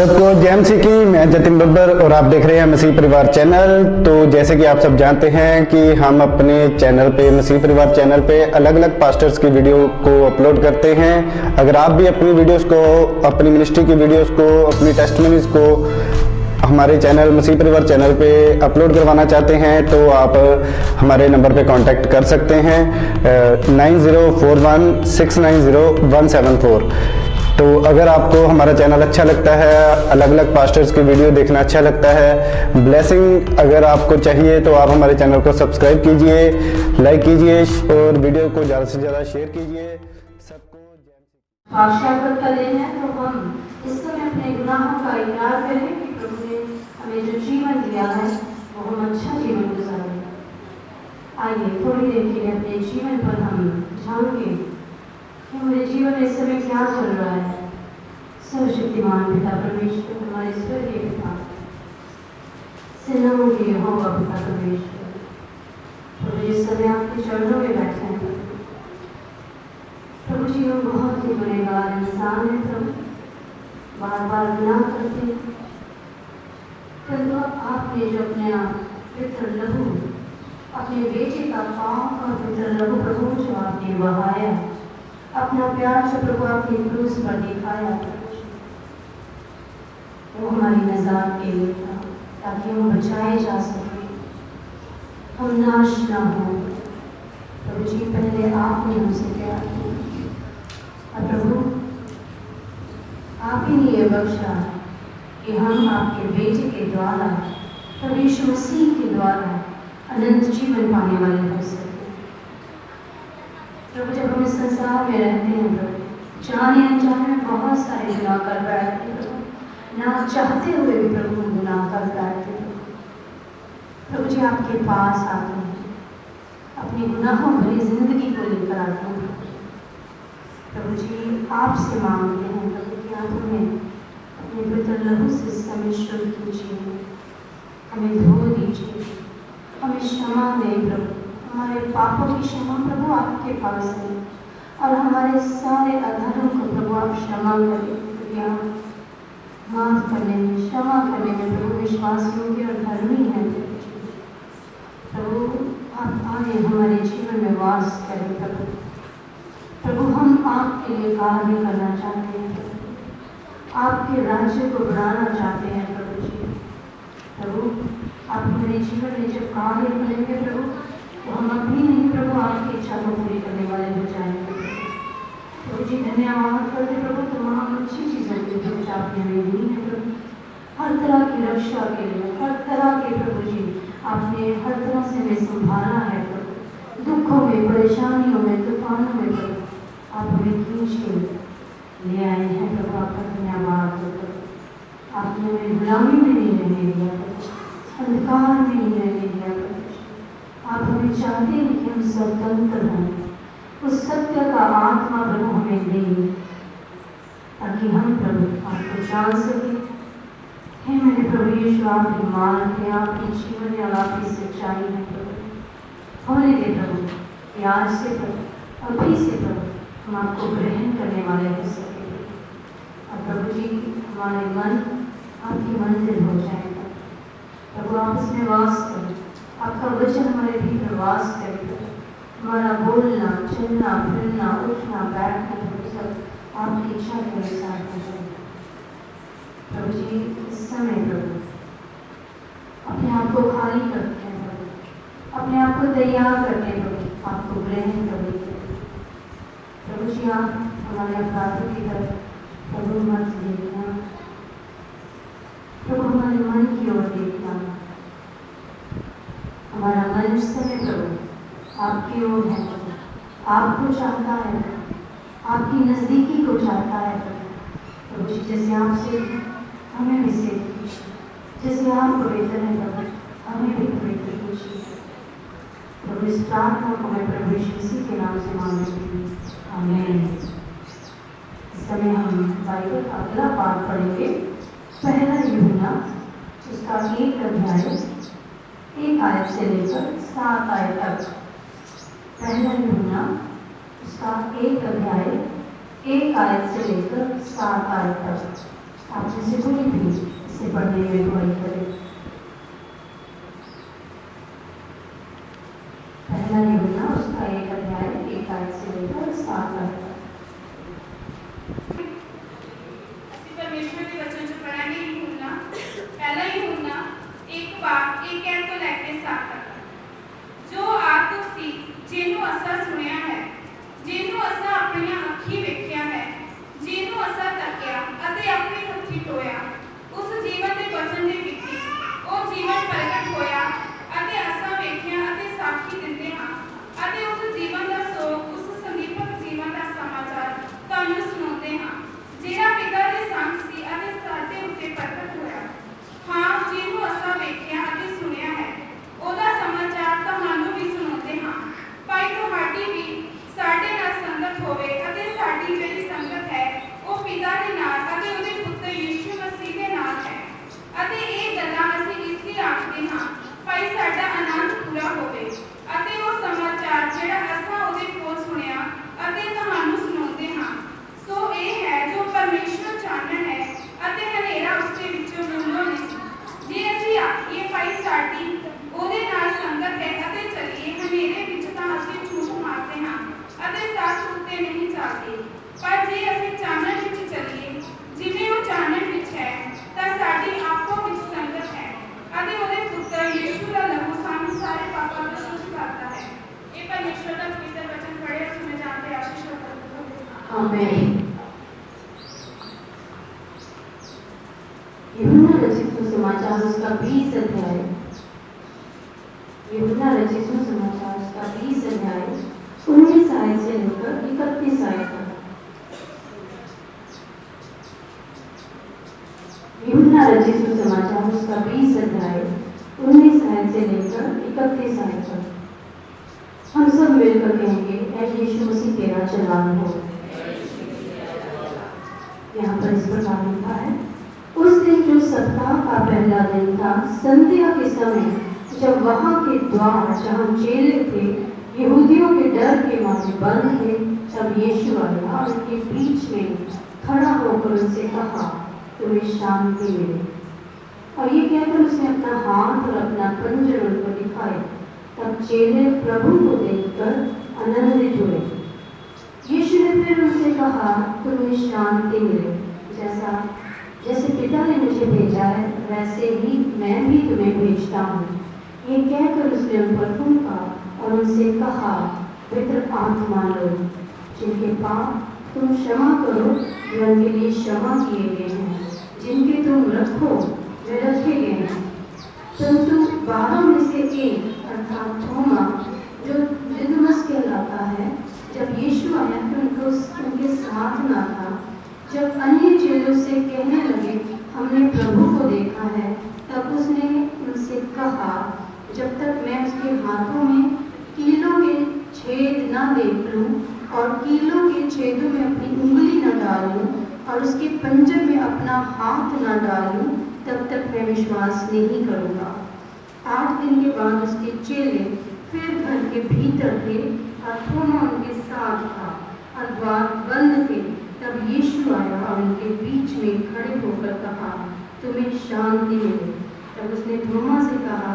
सबको जय मसीह की। मैं जतिन बब्बर और आप देख रहे हैं मसीह परिवार चैनल। तो जैसे कि आप सब जानते हैं कि हम अपने चैनल पे, मसीह परिवार चैनल पे अलग अलग पास्टर्स की वीडियो को अपलोड करते हैं। अगर आप भी अपनी वीडियोस को, अपनी मिनिस्ट्री की वीडियोस को, अपनी टेस्टिमनीज को हमारे चैनल मसीह परिवार चैनल पे अपलोड करवाना चाहते हैं तो आप हमारे नंबर पे कांटेक्ट कर सकते हैं 9041690174। तो अगर आपको हमारा चैनल अच्छा लगता है, अलग अलग पास्टर्स की वीडियो देखना अच्छा लगता है, ब्लेसिंग अगर आपको चाहिए तो आप हमारे चैनल को सब्सक्राइब कीजिए, लाइक कीजिए और वीडियो को ज़्यादा से ज़्यादा शेयर कीजिए। सबको आशा करता लेना है तो हम इस समय अपने गुनाहों का इकरार करें कि प्रभु ने हमें जो जीवन दिया है वो हम अच्छा जीवन गुजारें। आइए थोड़ी देर के लिए अपने जीवन पर हम झांकें कि हमारे जीवन में इस समय क्या चल रहा है। सर्वशक्तिमान पिता परमेश्वर, हमारे स्वर्गीय पिता, सेनाओं के यहोवा पिता परमेश्वर, प्रभु जिस समय आपके चरणों में बैठे हैं प्रभु जी, हम बहुत ही गुनहगार इंसान हैं प्रभु, बार बार गुनाह करते हैं। परंतु आपने जो अपने आप पितर लहू, अपने बेटे का पाँव और पितर लहू प्रभु जो आपने बहाया, अपना प्यार जो प्रभु आपने क्रूस पर दिखाया, वो हमारी नजात के लिए था ताकि हम बचाए जा सकें, हम नाश ना हो। प्रभु जी, पहले आपने हमसे प्यार किया और प्रभु आप ही ने ये बख्शा कि हम आपके बेटे के द्वारा, प्रभु यीशु मसीह के द्वारा अनंत जीवन पाने वाले हो सके। प्रभु जब हम इस संसार में रहते हैं प्रभु, जाने अनजाने में बहुत सारे गुनाह कर बैठते हैं प्रभु, ना चाहते हुए भी प्रभु हम गुनाह कर बैठते हैं। प्रभु जी आपके पास आते हैं, अपनी गुनाहों भरी जिंदगी को लेकर आते हैं। प्रभु जी आपसे मांगते हैं प्रभु कि आप हमें अपने पितर लहू से समय शुद्ध कीजिए, हमें धो दीजिए, हमें क्षमा दें प्रभु। हमारे पापों की क्षमा प्रभु आपके पास है और हमारे सारे अधर्म को प्रभु आप क्षमा करें, क्योंकि आप माफ करने में, क्षमा करने में प्रभु विश्वास योग्य और धर्मी हैं। प्रभु आप आए हमारे जीवन में वास करें प्रभु। प्रभु हम आपके लिए कार्य करना चाहते हैं प्रभु, आपके राज्य को बढ़ाना चाहते हैं प्रभु जी। प्रभु आप हमारे जीवन में जब कार्य करेंगे प्रभु तो हम अपनी नहीं प्रभु आपकी इच्छा को पूरी करने वाले हो जाएंगे। प्रभु जी धन्यवाद करते प्रभु तमाम अच्छी चीज़ों के लिए जो आपने हमें दी है प्रभु, हर तरह की रक्षा के लिए, हर तरह के प्रभु जी आपने हर तरह से हमें संभाला है प्रभु, दुखों में, परेशानियों में, तूफानों में प्रभु आप हमें खींच के ले आए हैं प्रभु। आपका धन्यवाद हो प्रभु। आपने हमें गुलामी में नहीं रहने दिया प्रभु, अंधकार में नहीं रहने दिया प्रभु। आप हमें चाहते हैं कि हम स्वतंत्र हों, उस सत्य का आत्मा प्रभु हमें दें ताकि हम प्रभु आपको जान सकें। हे मेरे प्रभु यीशु, आपके मार्ग है, आपके जीवन है और आपकी सच्चाई है प्रभु। होने दे प्रभु कि आज से प्रभु, अभी से प्रभु हम आपको ग्रहण करने वाले हो सके और प्रभु जी हमारे मन आपकी मंजिल हो जाएगा प्रभु। आप उसमें वास करें, आपका वचन हमारे भीतर वास करेगा। हमारा बोलना, चलना, फिरना, उठना, बैठना प्रभु सब आपकी इच्छा के अनुसार हो जाएगा प्रभु जी। इस समय प्रभु अपने आप को खाली करते हैं प्रभु, अपने आप को तैयार करते हैं प्रभु आपको ग्रहण करने के लिए। प्रभु जी आप हमारे अपराधों की तरफ प्रभु मत देखना प्रभु, हमारे मन की ओर देखना। हमारा मन उस समय प्रभु आपकी ओर है प्रभु, आपको चाहता है प्रभु, आपकी नज़दीकी को चाहता है प्रभु। प्रभु जी जैसे आपसे हमें भी सेव कीजिए, जैसे आप पवित्र हैं प्रभु हमें भी पवित्र कीजिए प्रभु। इस प्रार्थना को मैं प्रभु यीशु मसीह के नाम से मांगती हूँ, आमीन। इस समय हम बाइबल का अगला पाठ पढ़ेंगे, पहला यूहन्ना उसका 1 अध्याय 1 आयत से लेकर 7 आयत तक। पहला यूहन्ना उसका 1 अध्याय 1 आयत से लेकर 7 आयत तक। आप जैसे कोई भी इसे पढ़ने में अगुवाई करें। पहला यूहन्ना उसका 1 अध्याय 1 आयत से लेकर 7 आयत तक। ਅਸੀਂ ਪਰਮੇਸ਼ਵਰ ਦੇ ਵਚਨ ਚ ਪੜਾਂਗੇ यूहन्ना पहला यूहन्ना 1 ਕਹਿ ਤੋਂ ਲੈ ਕੇ 7 ਤੱਕ। ਜੋ ਆਤਮ ਸੀ ਜਿਹਨੂੰ ਅਸਾਂ ਸੁਣਿਆ ਹੈ, ਜਿਹਨੂੰ ਅਸਾਂ ਆਪਣੀਆਂ ਅੱਖੀਂ ਵੇਖਿਆ ਹੈ, ਜਿਹਨੂੰ ਅਸਾਂ ਤੱਕਿਆ ਅਤੇ ਆਪਣੇ ਹੱਥੀਂ ਟੋਇਆ, ਉਸ ਜੀਵਨ ਦੇ ਵਚਨ ਦੇ ਵਿੱਚ ਉਹ ਜੀਵਨ ਪ੍ਰਗਟ ਹੋਇਆ ਅਤੇ ਅਸਾਂ ਵੇਖਿਆ ਅਤੇ ਸਾਖੀ ਦਿੰਦੇ ਹਾਂ ਅਤੇ ਉਸ ਜੀਵਨ ਦਾ ਸੋਗ, ਉਸ ਸੰਦੀਪਕ ਜੀਵਨ ਦਾ ਸਮਾਚਾਰ ਤੁਹਾਨੂੰ ਸੁਣਾਉਂਦੇ ਹਾਂ, ਜਿਹੜਾ ਪਿਤਾ ਦੇ ਸੰਗ ਸੀ ਅਤੇ ਸਾਡੇ ਉੱਤੇ ਪ੍ਰਗਟ ਹੋਇਆ। ਹਾਂ, ਜਿਹਨੂੰ ਅਸਾਂ ਵੇਖਿਆ ਅਤੇ ਸੁਣਿਆ ਹੈ, ਉਹਦਾ ਸਮਾਚਾਰ ਤੁਹਾਨੂੰ ਵੀ ਸੁਣਾਉਂਦੇ ਹਾਂ। ਭਾਈ ਤੁਹਾਡੀ ਵੀ ਸਾਡੇ ਨਾਲ ਸੰਗਤ ਹੋਵੇ ਅਤੇ ਸਾਡੀ ਜਿਹੜੀ ਸੰਗਤ ਹੈ ਉਹ ਪਿਤਾ ਦੇ ਨਾਲ ਅਤੇ ਉਹਦੇ ਪੁੱਤਰ ਯਿਸੂ ਮਸੀਹ ਦੇ ਨਾਲ ਹੈ। ਅਤੇ ਇਹ ਗੱਲਾਂ ਅਸੀਂ ਇਸ ਲਈ ਆਖਦੇ ਹਾਂ ਭਾਈ ਸਾਡਾ ਆਨੰਦ ਪੂਰਾ ਹੋਵੇ। ਅਤੇ ਉਹ ਸਮਾਚਾਰ ਜਿਹੜਾ ਅਸਾਂ ਉਹਦੇ ਕੋਲ ਸੁਣਿਆ ਅਤੇ ਤੁਹਾਨੂੰ ਸੁਣਾਉਂਦੇ ਹਾਂ, ਸੋ ਇਹ ਹੈ ਜੋ ਪਰਮੇਸ਼ਵਰ ਚਾਨਣ ਹੈ ਅਤੇ ਹਨੇਰਾ ਉਸਦੇ ਵਿੱਚੋਂ ਡੂੰਘਾ ਨਹੀਂ। ਜੇ ਅਸੀਂ ਆਖੀਏ ਭਾਈ ਸਾਡੀ ਉਹਦੇ ਨਾਲ ਸੰਗਤ ਹੈ ਅਤੇ ਚੱਲੀਏ ਹਨੇਰੇ ਵਿੱਚ, ਤਾਂ ਅਸੀਂ ਝੂਠ ਮਾਰਦੇ ਹਾਂ ਅਤੇ ਸੱਚ ਉੱਤੇ ਨਹੀਂ ਚੱਲਦੇ। ਪਰ ਜੇ ਅਸੀਂ ਚਾਨਣ ਵਿੱਚ ਚੱਲੀਏ ਜਿਵੇਂ ਉਹ ਚਾਨਣ ਵਿੱਚ ਹੈ, ਤਾਂ ਸਾਡੀ ਆਪੋ ਵਿੱਚ ਸੰਗਤ ਹੈ ਅਤੇ ਉਹਦੇ ਪੁੱਤਰ ਯਿਸੂ ਦਾ ਲਹੂ ਸਾਨੂੰ ਸਾਰੇ ਪਾਪਾਂ ਤੋਂ ਸ਼ੁੱਧ ਕਰਦਾ ਹੈ। ਇਹ ਪਰਮੇਸ਼ਵਰ ਦਾ ਪਵਿੱਤਰ ਵਚਨ ਪੜ੍ਹਿਆ ਸੁਣੇ ਜਾਂਦੇ ਆਸ਼ੀਸ਼ ਹੋਵੇ। आमीन। यूहन्ना रचित सुसमाचार उसका 20 अध्याय, यूहन्ना रचित सुसमाचार उसका 20 अध्याय 19 आयत से लेकर 31 आयत तक। यूहन्ना रचित सुसमाचार उसका 20 अध्याय 19 आयत से लेकर 31 आयत तक। हम सब मिलकर कहेंगे, ऐ यीशु मसीह तेरा चलान हो। यहाँ पर इस प्रकार लिखा है, उस दिन जो सप्ताह का पहला दिन था, संध्या के समय जब वहाँ के द्वार जहाँ चेले थे यहूदियों के डर के मारे बंद थे, तब यीशु आया और उनके बीच में खड़ा होकर उनसे कहा, तुम्हें शांति मिले। और ये कहकर उसने अपना हाथ और अपना पंजर उनको दिखाया। तब चेले प्रभु को देखकर आनंदित हुए। यीशु ने फिर उनसे कहा, तुम्हें शांति मिले। जैसे पिता ने मुझे भेजा है, वैसे ही मैं भी तुम्हें भेजता हूँ। ये कहकर उसने उन पर फूंका और उनसे कहा, पवित्र आत्मा लो, जिनके पाप तुम क्षमा करो वे उनके लिए क्षमा किए गए हैं, जिनके तुम रखो वे रखे गए हैं। परंतु 12 में से एक अर्थात थोमा, जो दिदुमस कहलाता है, जब यीशु आया तो उनके साथ न था। जब अन्य चेलों से कहने लगे, हमने प्रभु को देखा है, तब उसने उनसे कहा, जब तक मैं उसके हाथों में कीलों के छेद न देख लूं और कीलों के छेदों में अपनी उंगली न डालूं और उसके पंजर में अपना हाथ न डालूं, तब तक मैं विश्वास नहीं करूंगा। 8 दिन के बाद उसके चेले फिर घर के भीतर थे और थोमा उनके साथ था और द्वार बंद थे। तब यीशु आया और उनके बीच में खड़े होकर कहा, तुम्हें शांति मिले। तब उसने थोमा से कहा,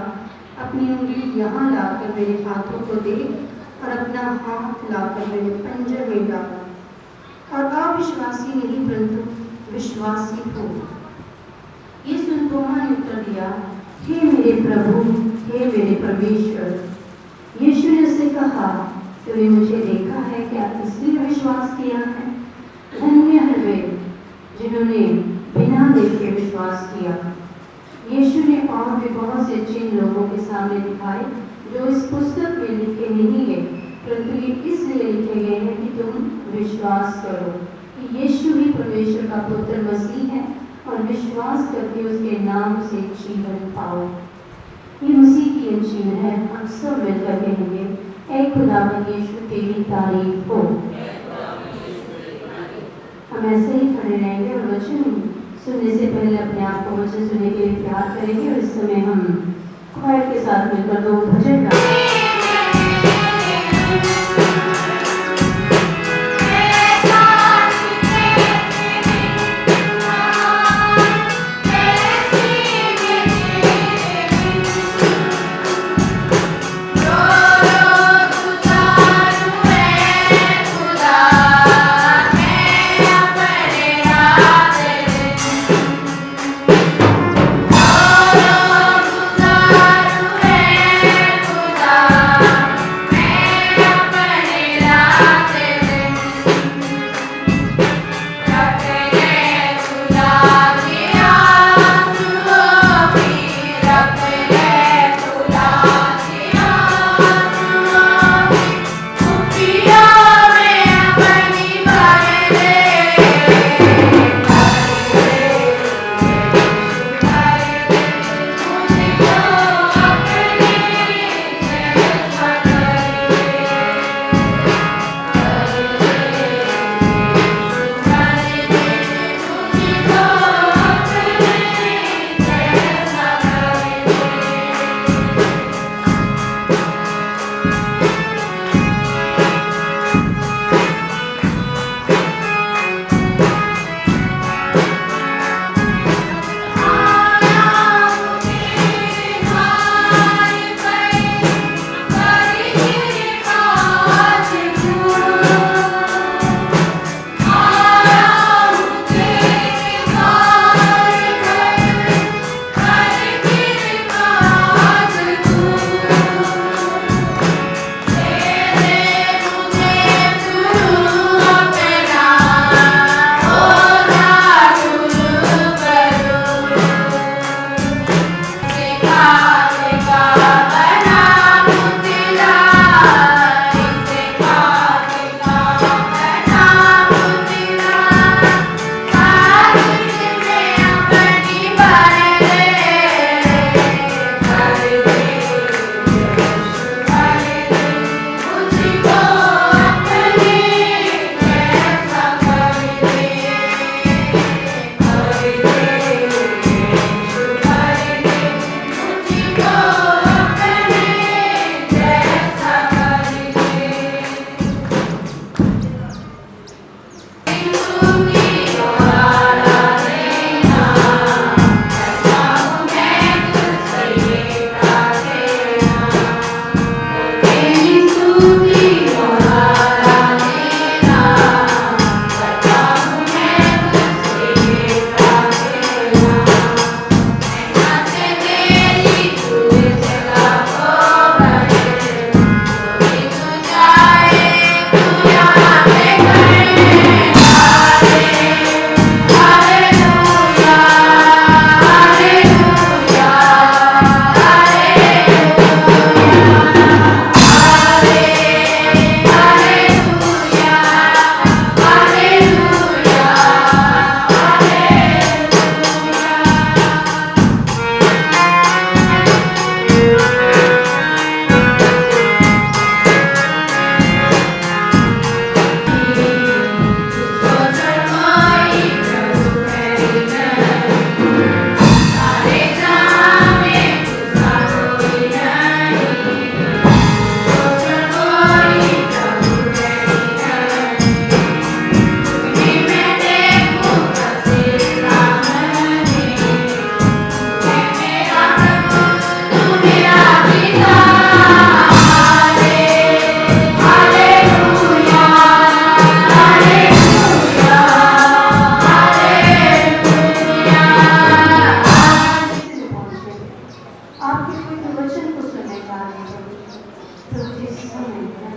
अपनी उंगली यहाँ लाकर मेरे हाथों को दे और अपना हाथ लाकर मेरे पंजर में डाल और अविश्वासी नहीं परंतु विश्वासी हो। ये सुन थोमा ने उत्तर दिया, हे मेरे प्रभु, हे मेरे परमेश्वर। यीशु ने उससे कहा, तुमने मुझे देखा है, क्या इसलिए विश्वास किया है? धन्य है वे जिन्होंने बिना देखे विश्वास किया। यीशु ने और भी बहुत से चिन्ह लोगों के सामने दिखाए जो इस पुस्तक में लिखे नहीं गए, परंतु ये इसलिए लिखे गए हैं कि तुम विश्वास करो कि यीशु ही परमेश्वर का पुत्र मसीह है और विश्वास करके उसके नाम से जीवन पाओ। ये मसीह की अंजील है। हम सब मिलकर कहेंगे, ऐ खुदावंद यीशु तेरी तारीफ हो। हम ऐसे ही खड़े रहेंगे और वचन सुनने से पहले अपने आप को वचन सुनने के लिए प्यार करेंगे। और इस समय हम ख्वार के साथ मिलकर 2 भजन गाएंगे।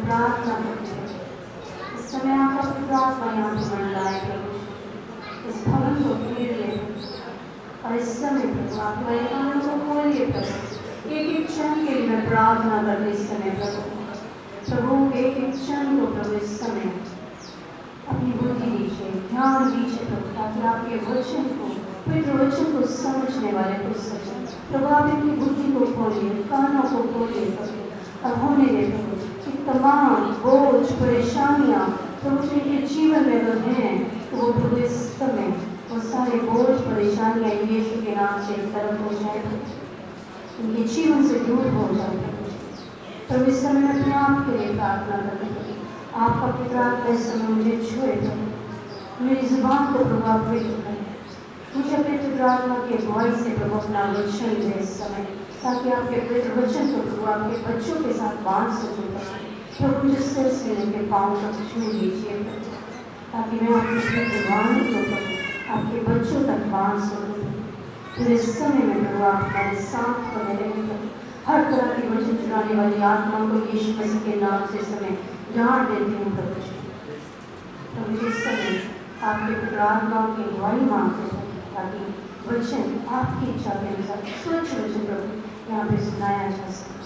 प्रार्थना करते हैं। इस समय आपका पवित्र आत्मा यहाँ पे मंडलाए प्रभु, इस भवन को घेर ले और इस समय प्रभु आप मेरे कानों को खोलिए प्रभु। एक क्षण के लिए मैं प्रार्थना करते इस समय प्रभु एक क्षण को प्रभु इस समय अपनी बुद्धि दीजिए, ध्यान दीजिए प्रभु, ताकि आपके वचन को, पवित्र वचन को समझने वाले को सके प्रभु। आप इनकी बुद्धि को खोलिए, कानों को खोलिए प्रभु, और होने दे प्रभु कि तमाम बोझ परेशानियाँ प्रभु जिनके जीवन में अगर हैं तो वो प्रभु इस समय वो सारे बोझ परेशानियाँ यीशु के नाम से एक तरफ हो जाए, उनके जीवन से दूर हो जाए प्रभु। इस समय मैं अपने आप के लिए प्रार्थना करती हूँ, आपका पवित्र आत्मा इस समय मुझे छुए प्रभु, मेरी जुबान को प्रभु आप व्यक्त करें, मुझे अपने पवित्र आत्मा की अगुवाई से प्रभु अपना वचन दे इस समय, ताकि आपके पवित्र वचन को प्रभु आपके बच्चों के साथ बांध सकूँ प्रभु। मुझे सिर से लेकर पाँव तक छू लीजिए प्रभु, ताकि मैं अपनी पवित्र वाणी को प्रभु आपके बच्चों तक बांध सकूँ। फिर इस समय में प्रभु आप हमारे साथ बने रहेंगे, हर तरह की वचन चुराने वाली आत्मा को यीशु मसीह के नाम से समय डांट देती हूँ प्रभु। जिस समय आपके पवित्र आत्मा की अगुवाई मांगते हैं, ताकि वचन आपकी इच्छा के अनुसार स्वच्छ वचन प्रभु यहाँ पे सुनाया जा सके।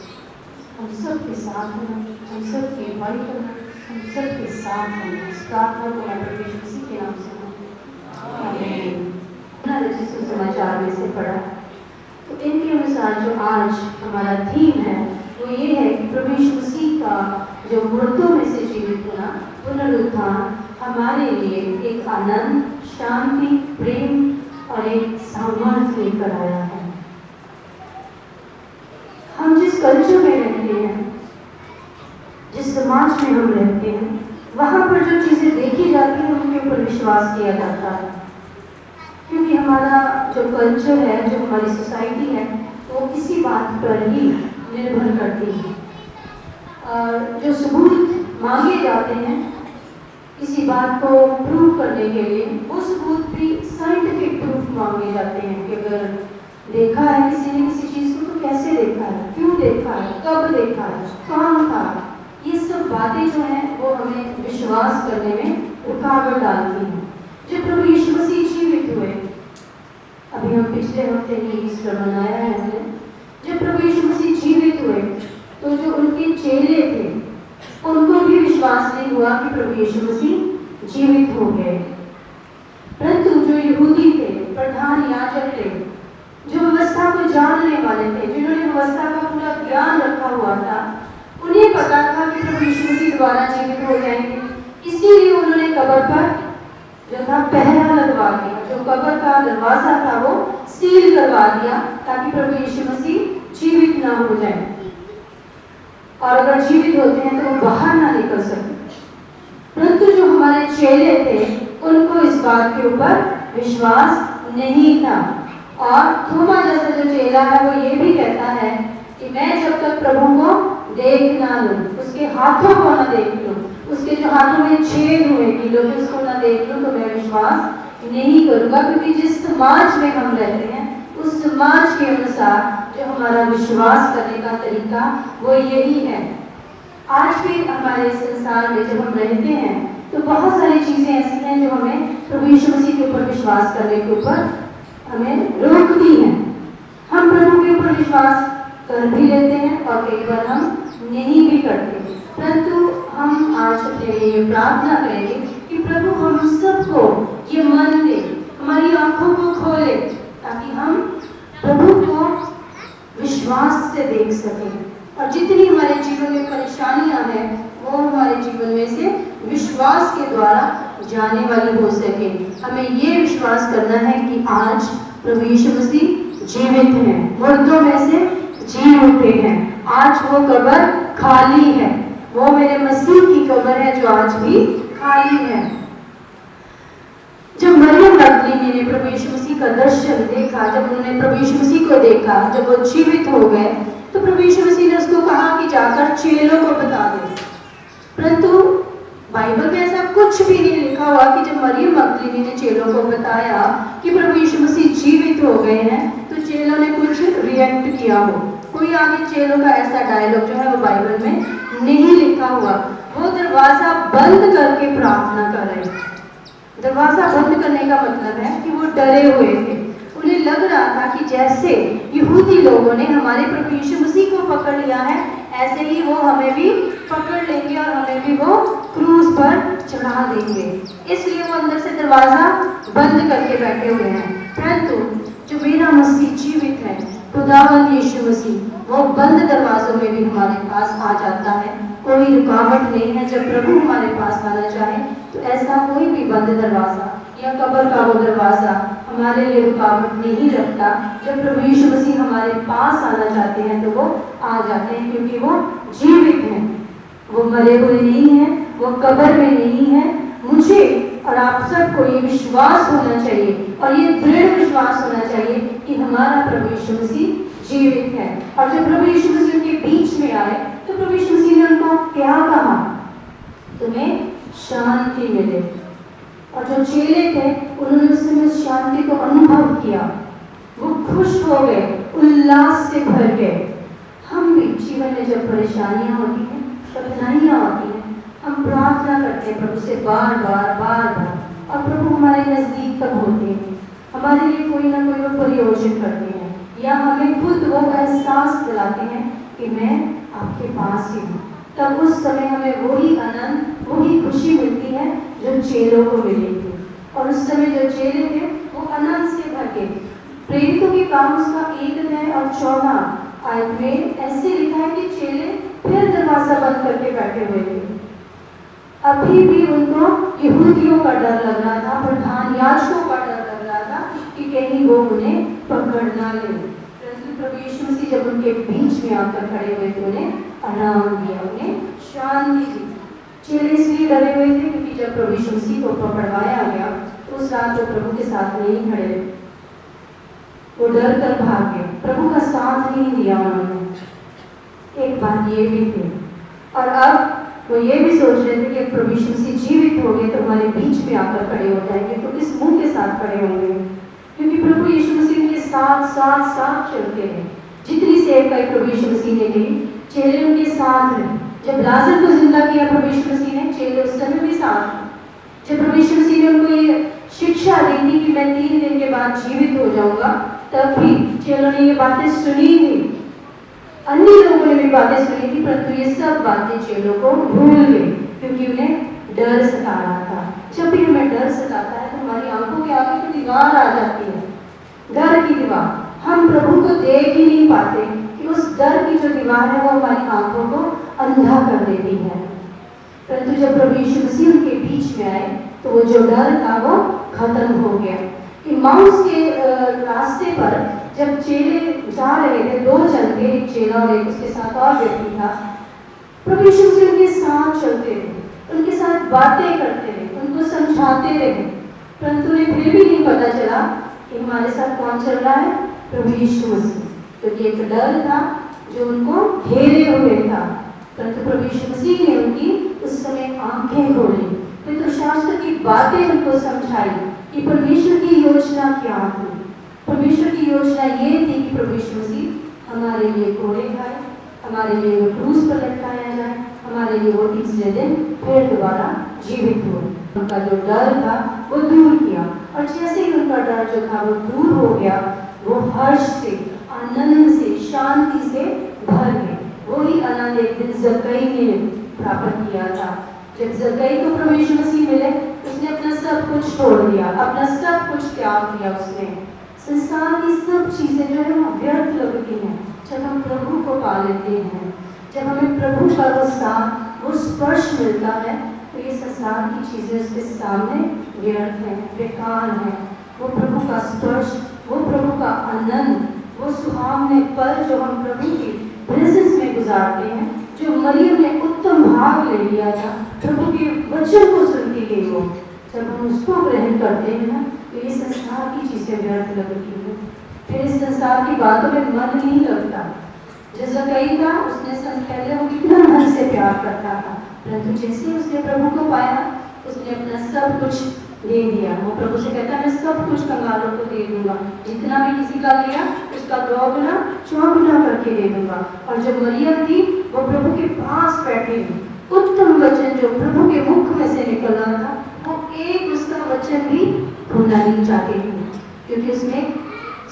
हम सब के साथ होना, हम सब की अगुवाई करना, हम सब के साथ होना, इस प्रार्थना को मैं प्रभु यीशु मसीह के नाम से रचित समाचार में से पढ़ा। तो इनके अनुसार जो आज हमारा थीम है वो ये है कि प्रभु यीशु मसीह का जो मुर्दों में से जीवित होना, पुनरुत्थान हमारे लिए एक आनंद, शांति, प्रेम और एक सामर्थ्य लेकर आया है। हम जिस कल्चर में रहते हैं, जिस समाज में हम रहते हैं, वहाँ पर जो चीज़ें देखी जाती हैं उनके ऊपर विश्वास किया जाता है, क्योंकि हमारा जो कल्चर है, जो हमारी सोसाइटी है, वो इसी बात पर ही निर्भर करती है। और जो सबूत मांगे जाते हैं किसी बात को प्रूव करने के लिए, वो सबूत भी साइंटिफिक प्रूफ मांगे जाते हैं कि अगर देखा है किसी ने किसी चीज़ को तो कैसे देखा है, क्यों देखा है, कब देखा है, कहाँ था। ये सब बातें जो हैं वो हमें विश्वास करने में रुकावट डालती हैं। जब प्रभु यीशु मसीह जीवित हुए, अभी हम पिछले हफ्ते ही ईस्टर मनाया है हमने, जब प्रभु यीशु मसीह जीवित हुए तो जो उनके चेले थे उनको भी विश्वास नहीं हुआ कि प्रभु यीशु मसीह जीवित हो गए। परंतु जो यहूदी थे, प्रधान याजक थे, जो व्यवस्था को जानने वाले थे, जिन्होंने व्यवस्था का पूरा ज्ञान रखा हुआ था, उन्हें पता था कि प्रभु यीशु मसीह दोबारा जीवित हो जाएंगे। इसीलिए उन्होंने कब्र पर जो था पहरा लगवा दिया, जो कब्र का दरवाजा था वो सील करवा दिया, ताकि प्रभु यीशु मसीह जीवित ना हो जाए, और अगर जीवित होते हैं तो वो बाहर ना निकल सकते। परंतु जो हमारे चेले थे उनको इस बात के ऊपर विश्वास नहीं था, और थोमा जैसा जो चेला है वो ये भी कहता है कि मैं जब तक प्रभु को देख ना लूं, उसके हाथों को ना देख लूं, उसके जो हाथों में छेद हुए नीलों के उसको ना देख लूं, तो मैं विश्वास नहीं करूंगा। क्योंकि जिस समाज में हम रहते हैं उस समाज के अनुसार जो हमारा विश्वास करने का तरीका वो यही है। आज भी हमारे संसार में जब हम रहते हैं तो बहुत सारी चीज़ें ऐसी हैं जो हमें प्रभु यीशु मसीह के ऊपर विश्वास करने के ऊपर हमें रोकती हैं। हम प्रभु के ऊपर विश्वास कर भी लेते हैं और कई बार हम नहीं भी करते, परंतु हम आज अपने लिए प्रार्थना करेंगे कि प्रभु हम सबको ये मन दे, हमारी आंखों को खोले, ताकि हम प्रभु को विश्वास से देख सकें, और जितनी हमारे जीवन में परेशानियां हैं वो हमारे जीवन में से विश्वास के द्वारा जाने वाली हो सके। हमें ये विश्वास करना है कि आज प्रभु यीशु मसीह जीवित हैं, मुर्दों में से जी उठे हैं। आज वो कब्र खाली है, वो मेरे मसीह की कब्र है जो आज भी खाली है। जब मरियम मगदलीनी ने प्रभु यीशु मसीह का दर्शन देखा, जब उन्होंने प्रभु यीशु मसीह को देखा, जब वो जीवित हो गए, तो प्रभु यीशु मसीह ने उसको कहा कि जाकर चेलों को बता दे। परंतु बाइबल में ऐसा कुछ भी नहीं लिखा हुआ कि जब मरियम मगदलीनी ने चेलों को बताया कि प्रभु यीशु मसीह जीवित हो गए हैं तो चेलों ने कुछ रिएक्ट किया हो। कोई आगे चेलों का ऐसा डायलॉग जो है वो बाइबल में नहीं लिखा हुआ, वो दरवाजा बंद करके प्रार्थना कर रहे थे। दरवाजा बंद करने का मतलब है कि वो डरे हुए थे। उन्हें लग रहा था कि जैसे यहूदी लोगों ने हमारे प्रभु यीशु मसीह को पकड़ लिया है, ऐसे ही वो हमें भी पकड़ लेंगे और हमें भी वो क्रूस पर चढ़ा देंगे। इसलिए वो अंदर से दरवाजा बंद करके बैठे हुए हैं। परंतु जो मेरा मसीह जीवित है, खुदावंद यीशु मसीह, वो बंद दरवाजों में भी हमारे पास आ जाता है। कोई रुकावट नहीं है। जब प्रभु हमारे पास आना चाहे तो ऐसा कोई भी बंद दरवाजा या कब्र का वो दरवाजा हमारे लिए रुकावट नहीं रखता। जब प्रभु यीशु मसीह हमारे पास आना चाहते हैं तो वो आ जाते हैं, क्योंकि वो जीवित हैं, वो मरे हुए नहीं हैं, वो कब्र में नहीं है। मुझे और आप सबको ये विश्वास होना चाहिए और ये दृढ़ विश्वास होना चाहिए कि हमारा प्रभु यीशु मसीह जीवित है। और जब प्रभु यीशु मसीह उनके बीच में आए तो प्रभु यीशु मसीह ने उनको क्या कहा? तुम्हें शांति मिले। और जो चेले थे उन्होंने उस समय उस शांति को अनुभव किया, वो खुश हो गए, उल्लास से भर गए। हम भी जीवन में जब परेशानियां होती हैं, कठिनाइयां होती हैं, हम प्रार्थना करते हैं प्रभु से बार बार, और प्रभु हमारे नजदीक कब होते हैं, हमारे लिए कोई ना कोई वो प्रयोजन करते हैं, या हमें खुद वो एहसास दिलाते हैं कि मैं आपके पास ही हूँ। तब उस समय हमें वही आनंद, वही खुशी मिलती है जो चेलों को मिली थी। और उस समय जो चेले थे वो आनंद से भर गए। प्रेरितों के काम उसका 1 और 14 आयत में ऐसे लिखा है कि चेले फिर दरवाजा बंद करके बैठे हुए थे। अभी भी उनको यहूदियों का डर लग रहा था, प्रधान याजकों का डर लग रहा था कि कहीं वो उन्हें पकड़ ना ले। प्रभु यीशु मसीह जब उनके बीच में आकर खड़े हुए तो उन्हें आराम दिया, उन्हें शांति दी। चेले इसलिए डरे हुए थे क्योंकि जब प्रभु यीशु मसीह को पकड़वाया गया तो उस रात वो प्रभु के साथ नहीं खड़े, वो डर कर भाग गए, प्रभु का साथ नहीं दिया उन्होंने। एक बात ये भी थी। और अब वो ये भी सोच रहे थे कि प्रभु यीशु मसीह जीवित हो गए तो हमारे बीच में आकर खड़े हो जाएंगे, तो किस मुंह के साथ खड़े होंगे? क्योंकि प्रभु यीशु मसीह के साथ चलते हैं। जितनी सेवकाई प्रभु यीशु मसीह ने की, चेले उनके साथ रहे। जब लाजर को जिंदा किया प्रभु यीशु मसीह ने, चेले उस समय भी साथ। जब प्रभु यीशु मसीह ने उनको ये शिक्षा दी थी कि मैं 3 दिन के बाद जीवित हो जाऊंगा, तब भी चेलों ने ये बातें सुनी थी। अन्य लोगों ने भी बातें सुनी थी, परंतु ये सब बातें चेलों को भूल गई क्योंकि उन्हें डर सता रहा था। जब भी हमें डर सताता है तो हमारी आंखों के आगे तो दीवार आ जाती है, डर की दीवार। हम प्रभु को देख ही नहीं पाते कि उस डर की जो दीवार है वो हमारी आंखों को अंधा कर देती है। परंतु जब प्रभु यीशु मसीह उनके बीच में आए तो वो जो डर था वो खत्म हो गया। इम्माउस के रास्ते पर जब चेले जा रहे थे, 2 जन थे, एक चेला और एक उसके साथ और व्यक्ति था। प्रभु यीशु मसीह उनके साथ चलते रहे, उनके साथ बातें करते रहे, उनको समझाते रहे, परंतु उन्हें फिर भी नहीं पता चला कि हमारे साथ कौन चल रहा है? प्रभु यीशु मसीह। क्योंकि एक डर था जो उनको घेरे हुए था। परंतु प्रभु यीशु मसीह ने उनकी उस समय आंखें खोली, फिर तो शास्त्र की बातें उनको समझाई कि परमेश्वर की योजना क्या थी। परमेश्वर की योजना ये थी कि प्रभु यीशु मसीह हमारे लिए कोड़े खाए, हमारे लिए वो क्रूस पर लटकाया जाए, हमारे लिए वो 3 दिन फिर दोबारा जीवित हो। उनका जो डर था वो दूर किया, और जैसे ही उनका डर जो था वो दूर हो गया, वो हर्ष से, आनंद से, शांति से भर गए। वही आनंद एक दिन जक्कई ने प्राप्त किया था। जब जक्कई को प्रभु यीशु मसीह मिले, उसने अपना सब कुछ छोड़ दिया, अपना सब कुछ त्याग दिया। उसने संसार की सब चीजें जो है वो व्यर्थ लगती हैं जब हम प्रभु को पा लेते हैं। जब हमें प्रभु का वो साथ, वो स्पर्श मिलता है, तो ये संसार की चीजें उसके सामने व्यर्थ हैं, बेकार हैं। वो प्रभु का स्पर्श, वो प्रभु का आनंद, वो सुहावने पल जो हम प्रभु की प्रेजेंस में गुजारते हैं, जो मरियम ने उत्तम भाग ले लिया था, प्रभु के वचन को सुनती गई वो, जब हम उसको ग्रहण करते हैं ना, तो ये संसार की चीजें व्यर्थ लगती हैं। फिर इस संसार की बातों में मन नहीं लगता। जैसा कही था, उसने पहले वो कितना मन से प्यार करता था, परंतु जैसे उसने प्रभु को पाया, उसने अपना सब कुछ दे दिया। वो प्रभु से कहता है मैं सब कुछ कंगालों को दे दूंगा, जितना भी किसी का लिया उसका 2 गुना 4 गुना करके दे दूंगा। और जब मरियम थी वो प्रभु के पास बैठे हैं। उत्तम वचन जो प्रभु के मुख में से निकल रहा था, वो एक उसका वचन भी भूलना नहीं चाहते थे, क्योंकि उसमें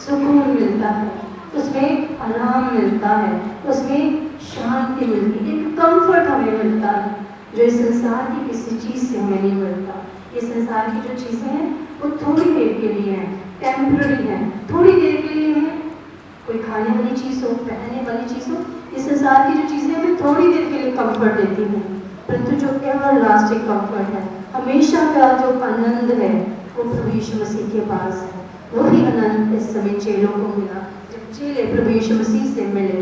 सुकून मिलता है, उसमें आराम मिलता है, उसमें शांति मिलती है, एक कंफर्ट हमें मिलता है जो इस संसार की किसी चीज से हमें नहीं मिलता। इस संसार की जो चीजें हैं वो थोड़ी देर के लिए हैं, टेम्पररी हैं, थोड़ी देर के लिए हैं। कोई खाने वाली चीज हो, पहनने वाली चीज हो, इस संसार की जो चीजें हमें थोड़ी देर के लिए कंफर्ट देती हैं, परंतु जो एवरलास्टिंग कंफर्ट है, हमेशा का जो आनंद है, वो प्रभु यीशु मसीह के पास है। वही आनंद इस समय चेलों को मिला जब चेले प्रभु यीशु मसीह से मिले।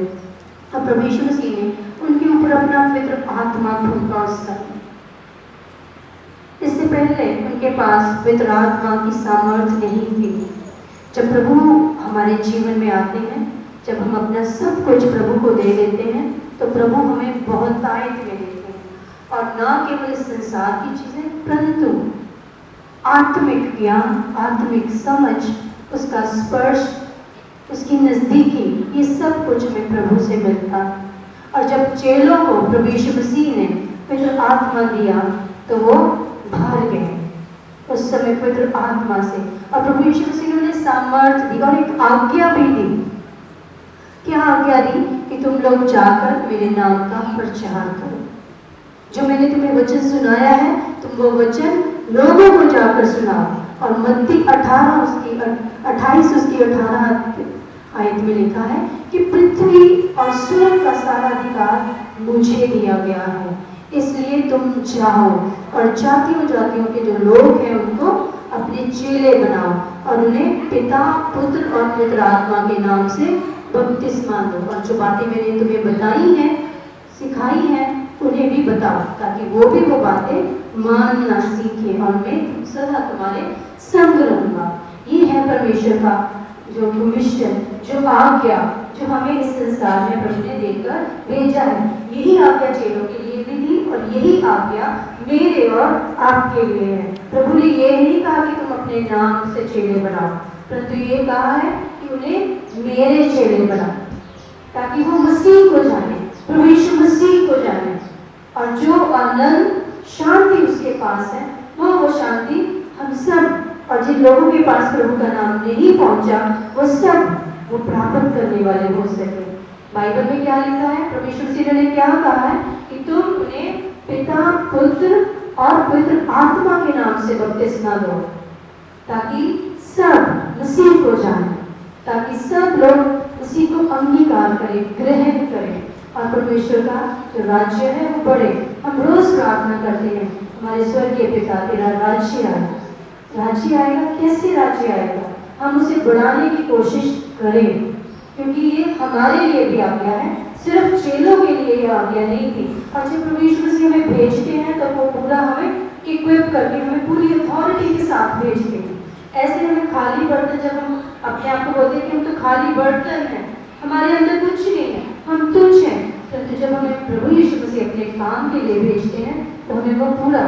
अब प्रभु यीशु मसीह ने उनके ऊपर अपना पवित्र आत्मा फूंका उस समय। इससे पहले उनके पास पवित्र आत्मा की सामर्थ्य नहीं थी। जब प्रभु हमारे जीवन में आते हैं, जब हम अपना सब कुछ प्रभु को दे देते हैं, तो प्रभु हमें बहुतायत में देते हैं, और न केवल इस संसार की चीजें, परंतु आत्मिक ज्ञान, आत्मिक समझ, उसका स्पर्श, उसकी नजदीकी, ये सब कुछ हमें प्रभु से मिलता है। और जब चेलों को प्रभु यीशु मसीह ने पवित्र आत्मा दिया, तो वो भर गए उस समय पवित्र आत्मा से, और प्रभु यीशु मसीह ने उन्हें सामर्थ्य दी और एक आज्ञा भी दी। क्या आज्ञा दी? कि तुम लोग जाकर मेरे नाम का प्रचार करो। जो मैंने तुम्हें वचन सुनाया है, तुम वो वचन लोगों को जाकर सुनाओ। और मत्ती 28 उसकी 18 आयत में लिखा है कि पृथ्वी और स्वर्ग का सारा अधिकार मुझे दिया गया है, इसलिए तुम जाओ और जातियों जातियों के जो लोग हैं उनको अपने चेले बनाओ, और उन्हें पिता, पुत्र और पवित्र आत्मा के नाम से बपतिस्मा दो। और जो बातें मैंने तुम्हें बताई हैं, सिखाई हैं, उन्हें भी बताओ, ताकि वो भी वो बातें मानना सीखें, और मैं सदा तुम्हारे संग रहूंगा। ये है परमेश्वर का जो मिशन, जो आज्ञा, जो हमें इस संसार में प्रभु ने देकर भेजा है। यही आज्ञा चेलों के लिए भी दी, और यही आज्ञा मेरे और आपके लिए है। प्रभु ने ये नहीं कहा कि तुम अपने नाम से चेले बनाओ, परंतु ये कहा है कि उन्हें मेरे चेले बनाओ, ताकि वो मसीह को जाने, प्रभु यीशु मसीह को जाने, और जो आनंद, शांति उसके पास है, वो शांति हम सब, और जिन लोगों के पास प्रभु का नाम नहीं पहुंचा, वो सब वो प्राप्त करने वाले हो सके। बाइबल में क्या लिखा है? प्रभु यीशु मसीह ने क्या कहा है कि तुम उन्हें पिता, पुत्र और पवित्र आत्मा के नाम से बपतिस्मा दो, ताकि सब मसीह को जाने, ताकि सब लोग मसीह को अंगीकार करें, ग्रहण करें, और परमेश्वर का जो राज्य है वो बढ़े। हम रोज प्रार्थना करते हैं, हमारे स्वर्गीय पिता, तेरा राज्य आए। राज्य आएगा, कैसे राज्य आएगा? हम उसे बढ़ाने की कोशिश करें, क्योंकि ये हमारे लिए भी आज्ञा है, सिर्फ चेलों के लिए ये आज्ञा नहीं थी। और जब प्रभु यीशु मसीह हमें भेजते हैं, तब वो पूरा हमें इक्विप करके, हमें पूरी अथॉरिटी के साथ भेजते हैं। ऐसे हमें खाली बर्तन, जब हम अपने आप को बोलते हैं कि हम तो खाली बर्तन हैं, हमारे अंदर कुछ नहीं है, हम तुच्छ हैं, परंतु जब हमें प्रभु यीशु मसीह अपने काम के लिए भेजते हैं, तो हमें वो पूरा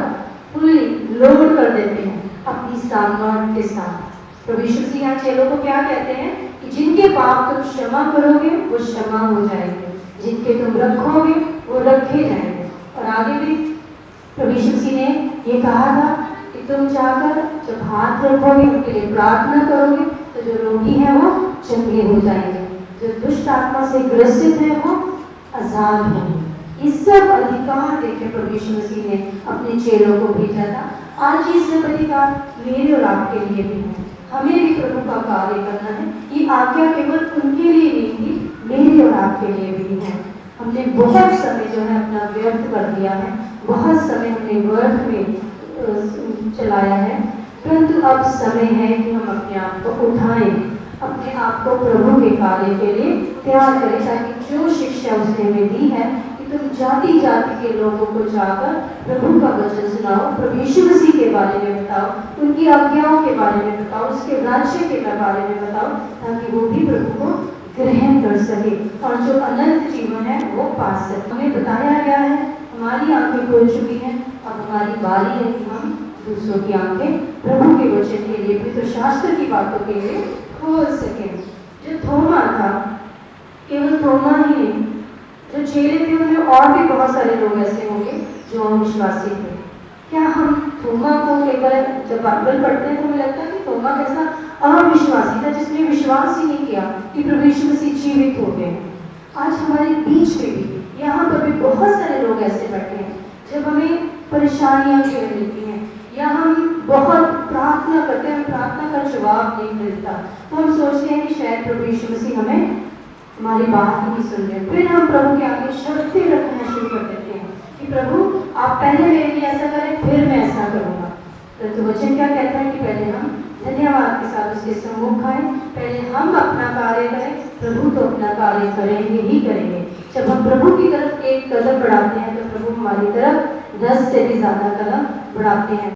फुल्ली लोड कर देते हैं अपनी सामर्थ्य के साथ। प्रभु यीशु मसीह यहाँ चेलों को क्या कहते हैं कि जिनके पाप तुम क्षमा करोगे वो क्षमा हो जाएंगे, जिनके तुम रखोगे वो रखे जाएंगे। और आगे भी प्रभु यीशु मसीह ने ये कहा था कि तुम जाकर जब हाथ रखोगे, उनके लिए प्रार्थना करोगे, तो जो रोगी है वो चंगे हो जाएंगे, जो दुष्ट आत्मा से ग्रसित है वो आजाद होंगे। ये सब अधिकार देकर प्रभु यीशु मसीह ने अपने चेलों को भेजा था। आज ये सब अधिकार मेरे और आपके लिए भी है। हमें भी प्रभु का कार्य करना है। ये आज्ञा केवल उनके लिए नहीं थी, मेरे और आपके लिए भी है। हमने बहुत समय जो है अपना व्यर्थ कर दिया है, बहुत समय हमने व्यर्थ में चलाया है, परंतु अब समय है कि हम अपने आप को उठाएं, अपने आप को प्रभु के कार्य के लिए तैयार करें, ताकि जो शिक्षा उसने हमें दी है कि तुम जाति जाति के लोगों को जाकर प्रभु का वचन सुनाओ, प्रभु यीशु मसीह के बारे में बताओ, उनकी आज्ञाओं के बारे में बताओ, उसके राज्य के बारे में बताओ, ताकि वो भी प्रभु को ग्रहण कर सके और जो अनंत जीवन है वो पा सके। हमें बताया गया है, हमारी आंखें खुल चुकी हैं, अब हमारी बारी है कि हम दूसरों की आंखें प्रभु के वचन के लिए, पवित्र शास्त्र की बातों के लिए खोल सकें। जो थोमा था, केवल थोमा ही नहीं, जो चेले थे उनमें और भी बहुत सारे लोग ऐसे होंगे जो अविश्वासी थे। क्या हम थोमा को कई बार जब बाइबल पढ़ते हैं तो हमें लगता है कि थोमा कैसा अविश्वासी था जिसने विश्वास ही नहीं किया कि प्रभु यीशु मसीह जीवित हो गए। आज हमारे बीच में भी यहाँ पर भी बहुत सारे लोग ऐसे बैठे हैं जब हमें परेशानियाँ घेर लेती हैं या हम बहुत प्रार्थना करते हैं, प्रार्थना का जवाब नहीं मिलता तो हम सोचते हैं कि शायद प्रभु यीशु मसीह हमें हमारी बात नहीं सुन रहे। फिर हम प्रभु के आगे शर्तें रखना शुरू कर देते हैं कि प्रभु आप पहले मेरे लिए ऐसा करें फिर मैं ऐसा करूँगा। तो वचन क्या कहता है कि पहले हम धन्यवाद के साथ उसके सम्मुख आए, पहले हम अपना कार्य करें, प्रभु तो अपना कार्य करेंगे ही करेंगे। जब हम प्रभु की तरफ एक कदम बढ़ाते हैं तो प्रभु हमारी तरफ 10 से भी ज़्यादा कदम बढ़ाते हैं।